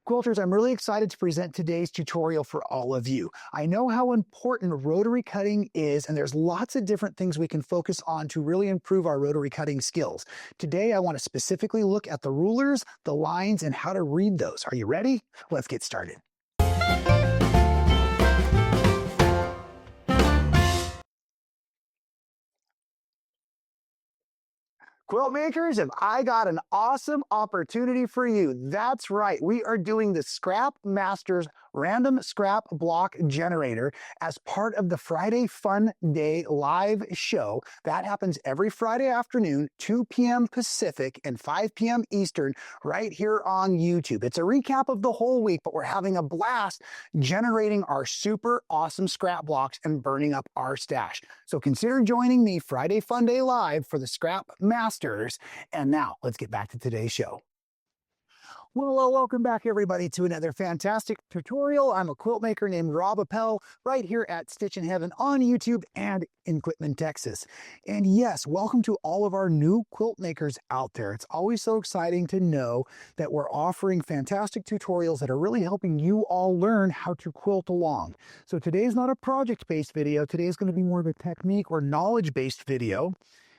Quilters, I'm really excited to present today's tutorial for all of you. I know how important rotary cutting is, and there's lots of different things we can focus on to really improve our rotary cutting skills. Today, I want to specifically look at the rulers, the lines, and how to read those. Are you ready? Let's get started. Quilt makers, have I got an awesome opportunity for you. That's right, we are doing the Scrap Masters Random Scrap Block Generator as part of the Friday Fun Day live show. That happens every Friday afternoon, 2 p.m. Pacific and 5 p.m. Eastern, right here on YouTube. It's a recap of the whole week, but we're having a blast generating our super awesome scrap blocks and burning up our stash. So consider joining me Friday Fun Day Live for the Scrap Masters. And now let's get back to today's show. Well, welcome back everybody to another fantastic tutorial. I'm a quilt maker named Rob Appell right here at Stitchin Heaven on YouTube and in Quitman, Texas. And yes, welcome to all of our new quilt makers out there. It's always so exciting to know that we're offering fantastic tutorials that are really helping you all learn how to quilt along. So today's not a project-based video. Today's going to be more of a technique or knowledge-based video.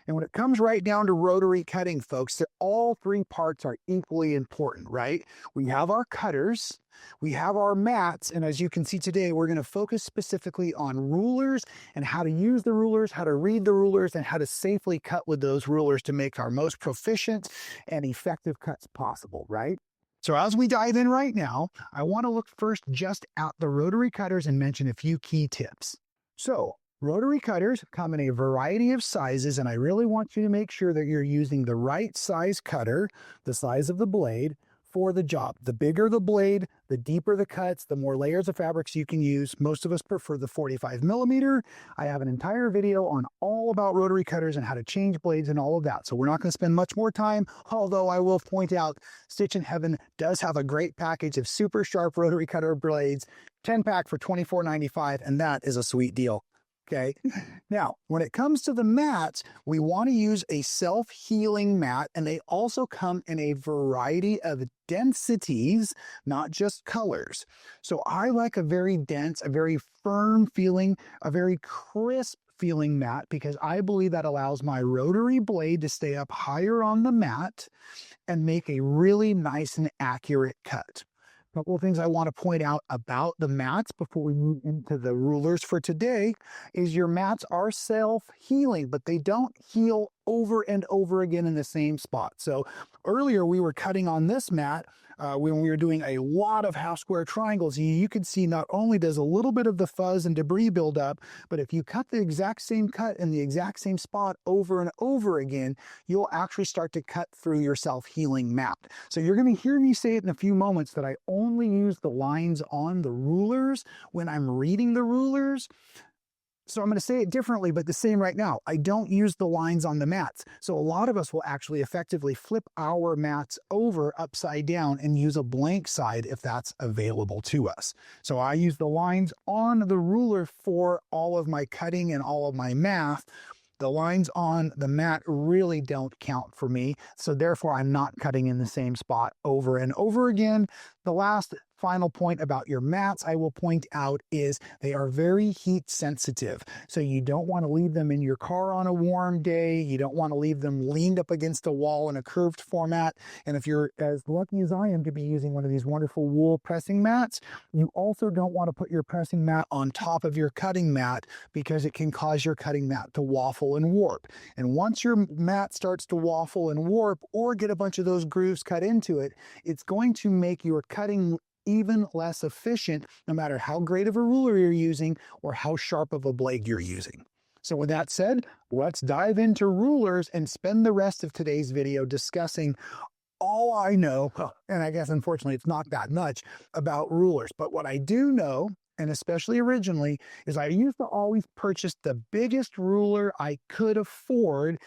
And when it comes right down to rotary cutting, folks, all three parts are equally important, right? We have our cutters, we have our mats, and as you can see today, we're going to focus specifically on rulers and how to use the rulers, how to read the rulers, and how to safely cut with those rulers to make our most proficient and effective cuts possible, right? So as we dive in right now, I want to look first just at the rotary cutters and mention a few key tips. So, rotary cutters come in a variety of sizes, and I really want you to make sure that you're using the right size cutter, the size of the blade, for the job. The bigger the blade, the deeper the cuts, the more layers of fabrics you can use. Most of us prefer the 45 millimeter. I have an entire video on all about rotary cutters and how to change blades and all of that. So we're not going to spend much more time, although I will point out Stitchin Heaven does have a great package of super sharp rotary cutter blades, 10-pack for $24.95, and that is a sweet deal. Okay. Now, when it comes to the mats, we want to use a self-healing mat, and they also come in a variety of densities, not just colors. So I like a very dense, a very firm feeling, a very crisp feeling mat, because I believe that allows my rotary blade to stay up higher on the mat and make a really nice and accurate cut. A couple of things I want to point out about the mats before we move into the rulers for today is your mats are self-healing, but they don't heal over and over again in the same spot. So earlier we were cutting on this mat when we were doing a lot of half square triangles. You can see not only does a little bit of the fuzz and debris build up, but if you cut the exact same cut in the exact same spot over and over again, you'll actually start to cut through your self-healing mat. So you're going to hear me say it in a few moments that I only use the lines on the rulers when I'm reading the rulers. So I'm going to say it differently, but the same right now. I don't use the lines on the mats. So a lot of us will actually effectively flip our mats over upside down and use a blank side if that's available to us. So I use the lines on the ruler for all of my cutting and all of my math. The lines on the mat really don't count for me. So therefore, I'm not cutting in the same spot over and over again. The last final point about your mats I will point out is they are very heat sensitive. So you don't want to leave them in your car on a warm day. You don't want to leave them leaned up against a wall in a curved format. And if you're as lucky as I am to be using one of these wonderful wool pressing mats, you also don't want to put your pressing mat on top of your cutting mat because it can cause your cutting mat to waffle and warp. And once your mat starts to waffle and warp or get a bunch of those grooves cut into it, it's going to make your cutting even less efficient, no matter how great of a ruler you're using or how sharp of a blade you're using. So with that said, let's dive into rulers and spend the rest of today's video discussing all I know, and I guess unfortunately it's not that much, about rulers. But what I do know, and especially originally, is I used to always purchase the biggest ruler I could afford,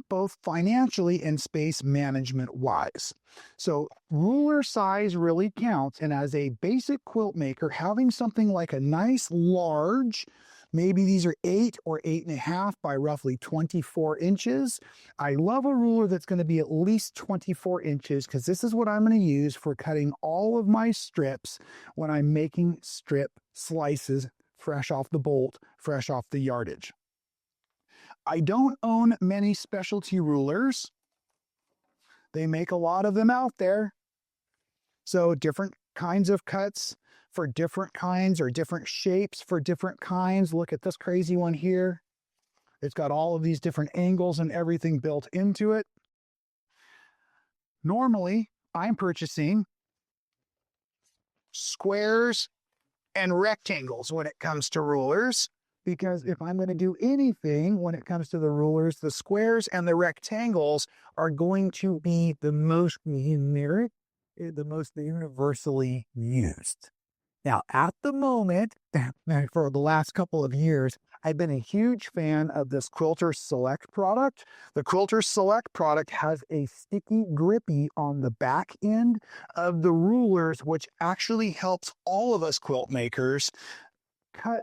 both financially and space management wise. So ruler size really counts, and as a basic quilt maker, having something like a nice large Maybe these are 8 or 8.5 by roughly 24 inches. I love a ruler that's going to be at least 24 inches because this is what I'm going to use for cutting all of my strips when I'm making strip slices fresh off the bolt, fresh off the yardage. I don't own many specialty rulers. They make a lot of them out there. So different kinds of cuts for different kinds or different shapes for different kinds. Look at this crazy one here. It's got all of these different angles and everything built into it. Normally, I'm purchasing squares and rectangles when it comes to rulers, because if I'm going to do anything when it comes to the rulers, the squares and the rectangles are going to be the most generic, the most universally used. Now, at the moment, for the last couple of years, I've been a huge fan of this Quilter Select product. The Quilter Select product has a sticky grippy on the back end of the rulers, which actually helps all of us quilt makers cut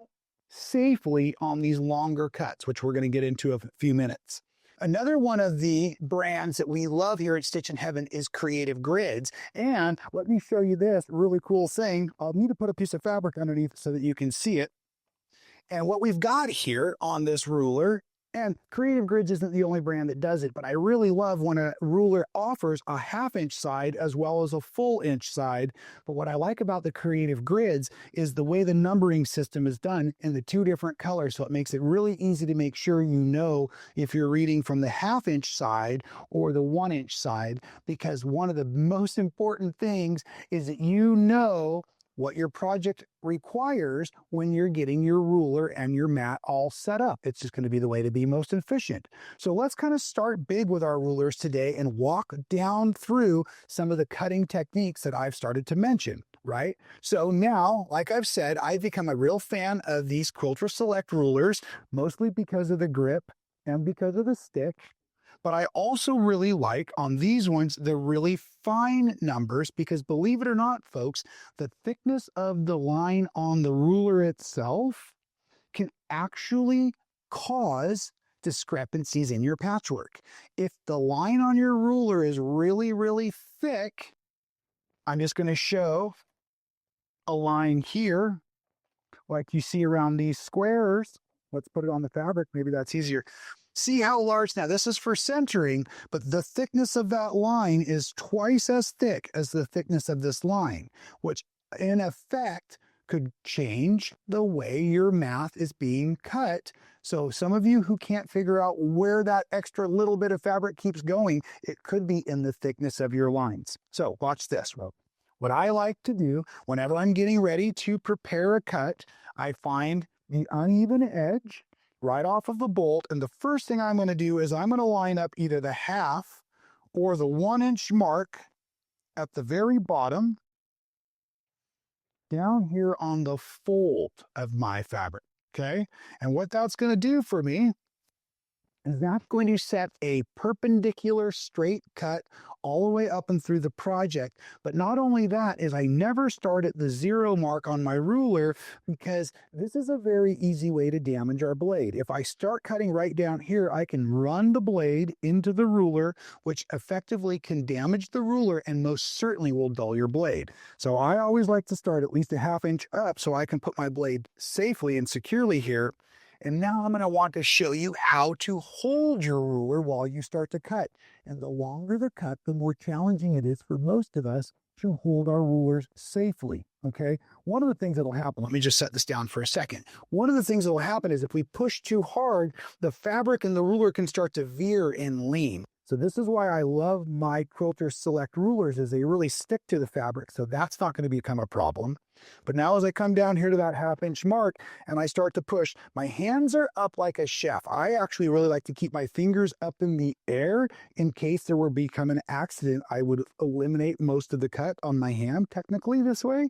safely on these longer cuts, which we're going to get into in a few minutes. Another one of the brands that we love here at Stitchin Heaven is Creative Grids. And let me show you this really cool thing. I'll need to put a piece of fabric underneath so that you can see it. And what we've got here on this ruler, and Creative Grids isn't the only brand that does it, but I really love when a ruler offers a 1/2 inch side as well as a full inch side. But what I like about the Creative Grids is the way the numbering system is done in the 2 different colors. So it makes it really easy to make sure you know if you're reading from the 1/2 inch side or the 1 inch side, because one of the most important things is that you know what your project requires when you're getting your ruler and your mat all set up. It's just going to be the way to be most efficient. So let's kind of start big with our rulers today and walk down through some of the cutting techniques that I've started to mention, right? So now, like I've said, I've become a real fan of these Quilter Select rulers, mostly because of the grip and because of the stick. But I also really like on these ones the really fine numbers, because believe it or not, folks, the thickness of the line on the ruler itself can actually cause discrepancies in your patchwork. If the line on your ruler is really, really thick, I'm just going to show a line here like you see around these squares. Let's put it on the fabric. Maybe that's easier. See how large, now this is for centering, but the thickness of that line is twice as thick as the thickness of this line, which in effect could change the way your math is being cut. So some of you who can't figure out where that extra little bit of fabric keeps going, it could be in the thickness of your lines. So watch this. What I like to do whenever I'm getting ready to prepare a cut, I find the uneven edge right off of the bolt, and the first thing I'm going to do is I'm going to line up either the 1/2 or the 1 inch mark at the very bottom down here on the fold of my fabric. Okay, and what that's going to do for me is that's going to set a perpendicular straight cut all the way up and through the project. But not only that, is I never start at the 0 mark on my ruler, because this is a very easy way to damage our blade. If I start cutting right down here, I can run the blade into the ruler, which effectively can damage the ruler and most certainly will dull your blade. So I always like to start at least a 1/2 inch up so I can put my blade safely and securely here. And now I'm going to want to show you how to hold your ruler while you start to cut. And the longer the cut, the more challenging it is for most of us to hold our rulers safely, okay? One of the things that'll happen, let me just set this down for a second. One of the things that'll happen is if we push too hard, the fabric and the ruler can start to veer and lean. So this is why I love my Quilter Select rulers, is they really stick to the fabric. So that's not going to become a problem. But now as I come down here to that 1/2 inch mark and I start to push, my hands are up like a chef. I actually really like to keep my fingers up in the air in case there were become an accident. I would eliminate most of the cut on my hand technically this way.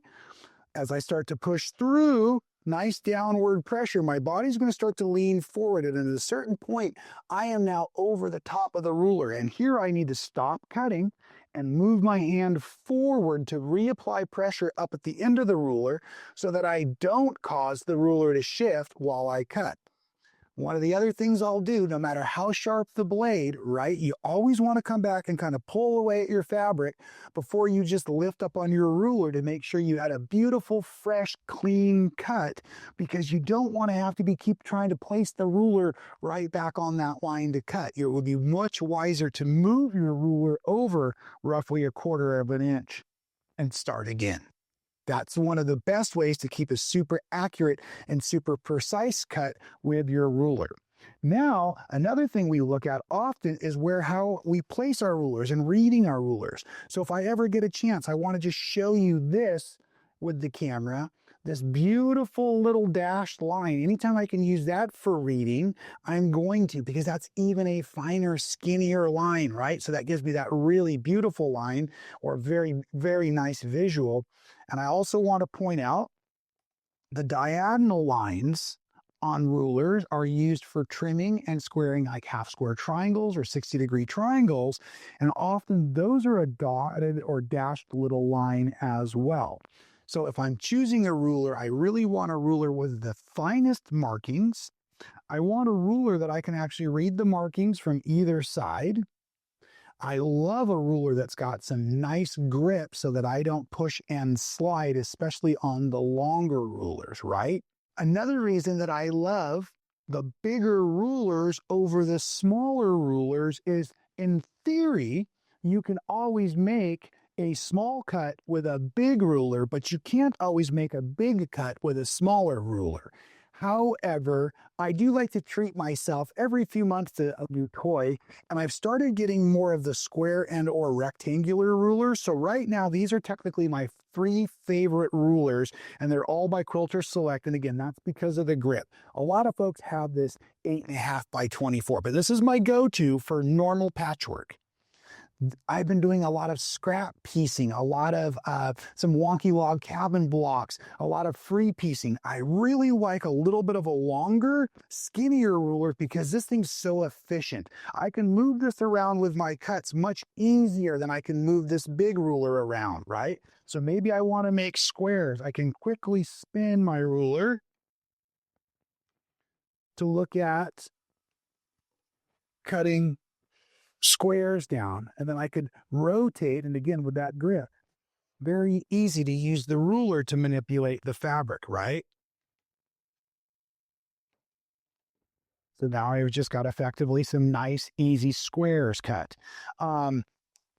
As I start to push through, nice downward pressure, my body's going to start to lean forward, and at a certain point I am now over the top of the ruler, and here I need to stop cutting and move my hand forward to reapply pressure up at the end of the ruler so that I don't cause the ruler to shift while I cut. One of the other things I'll do, no matter how sharp the blade, right, you always want to come back and kind of pull away at your fabric before you just lift up on your ruler to make sure you had a beautiful, fresh, clean cut, because you don't want to have to keep trying to place the ruler right back on that line to cut. It would be much wiser to move your ruler over roughly 1/4 of an inch and start again. That's one of the best ways to keep a super accurate and super precise cut with your ruler. Now, another thing we look at often is how we place our rulers and reading our rulers. So if I ever get a chance, I want to just show you this with the camera, this beautiful little dashed line. Anytime I can use that for reading, I'm going to, because that's even a finer, skinnier line, right? So that gives me that really beautiful line, or very, very nice visual. And I also want to point out the diagonal lines on rulers are used for trimming and squaring, like half square triangles or 60-degree triangles. And often those are a dotted or dashed little line as well. So if I'm choosing a ruler, I really want a ruler with the finest markings. I want a ruler that I can actually read the markings from either side. I love a ruler that's got some nice grip so that I don't push and slide, especially on the longer rulers, right? Another reason that I love the bigger rulers over the smaller rulers is, in theory, you can always make a small cut with a big ruler, but you can't always make a big cut with a smaller ruler. However, I do like to treat myself every few months to a new toy, and I've started getting more of the square and or rectangular rulers. So right now, these are technically my 3 favorite rulers, and they're all by Quilter Select. And again, that's because of the grip. A lot of folks have this 8.5 by 24, but this is my go-to for normal patchwork. I've been doing a lot of scrap piecing, a lot of some wonky log cabin blocks, a lot of free piecing. I really like a little bit of a longer, skinnier ruler because this thing's so efficient. I can move this around with my cuts much easier than I can move this big ruler around, right? So maybe I want to make squares. I can quickly spin my ruler to look at cutting squares down, and then I could rotate, and again with that grip, very easy to use the ruler to manipulate the fabric, right? So now I've just got effectively some nice easy squares cut.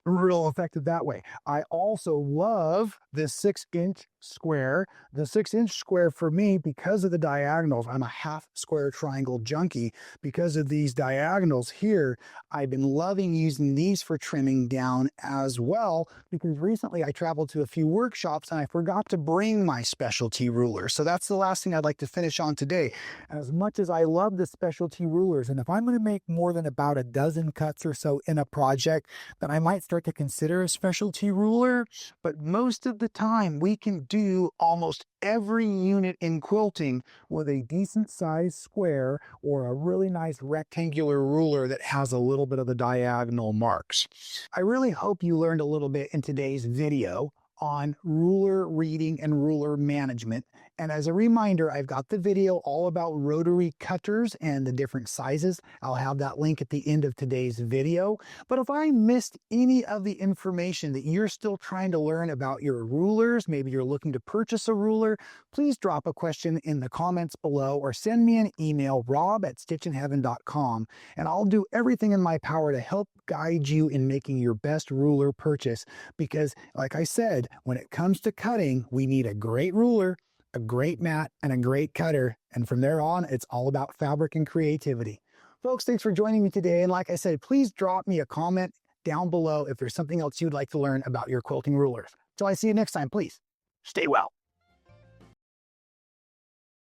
Real effective that way. I also love this 6-inch square. The 6-inch square for me, because of the diagonals, I'm a half square triangle junkie. Because of these diagonals here, I've been loving using these for trimming down as well, because recently I traveled to a few workshops and I forgot to bring my specialty ruler. So that's the last thing I'd like to finish on today. As much as I love the specialty rulers, and if I'm going to make more than about a dozen cuts or so in a project, then I might start to consider a specialty ruler. But most of the time we can do almost every unit in quilting with a decent sized square or a really nice rectangular ruler that has a little bit of the diagonal marks. I really hope you learned a little bit in today's video on ruler reading and ruler management. And as a reminder, I've got the video all about rotary cutters and the different sizes. I'll have that link at the end of today's video. But if I missed any of the information that you're still trying to learn about your rulers, maybe you're looking to purchase a ruler, please drop a question in the comments below or send me an email, rob@stitchinheaven.com, and I'll do everything in my power to help guide you in making your best ruler purchase. Because like I said, when it comes to cutting, we need a great ruler, a great mat, and a great cutter. And from there on, it's all about fabric and creativity. Folks, thanks for joining me today. And like I said, please drop me a comment down below if there's something else you'd like to learn about your quilting rulers. Till I see you next time, please stay well.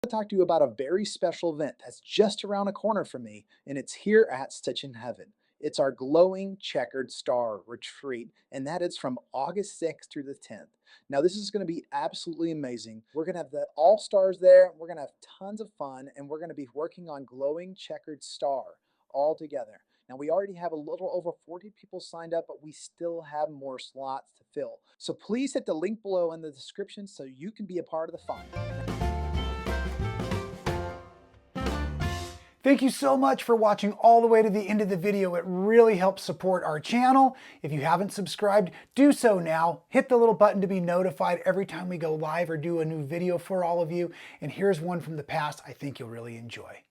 To talk to you about a very special event that's just around the corner from me, and it's here at Stitchin Heaven. It's our glowing checkered star retreat, and that is from August 6th through the 10th. Now, this is going to be absolutely amazing. We're going to have the all stars there. We're going to have tons of fun, and we're going to be working on glowing checkered star all together. Now, we already have a little over 40 people signed up, but we still have more slots to fill. So please hit the link below in the description so you can be a part of the fun. Thank you so much for watching all the way to the end of the video. It really helps support our channel. If you haven't subscribed, do so now. Hit the little button to be notified every time we go live or do a new video for all of you. And here's one from the past I think you'll really enjoy.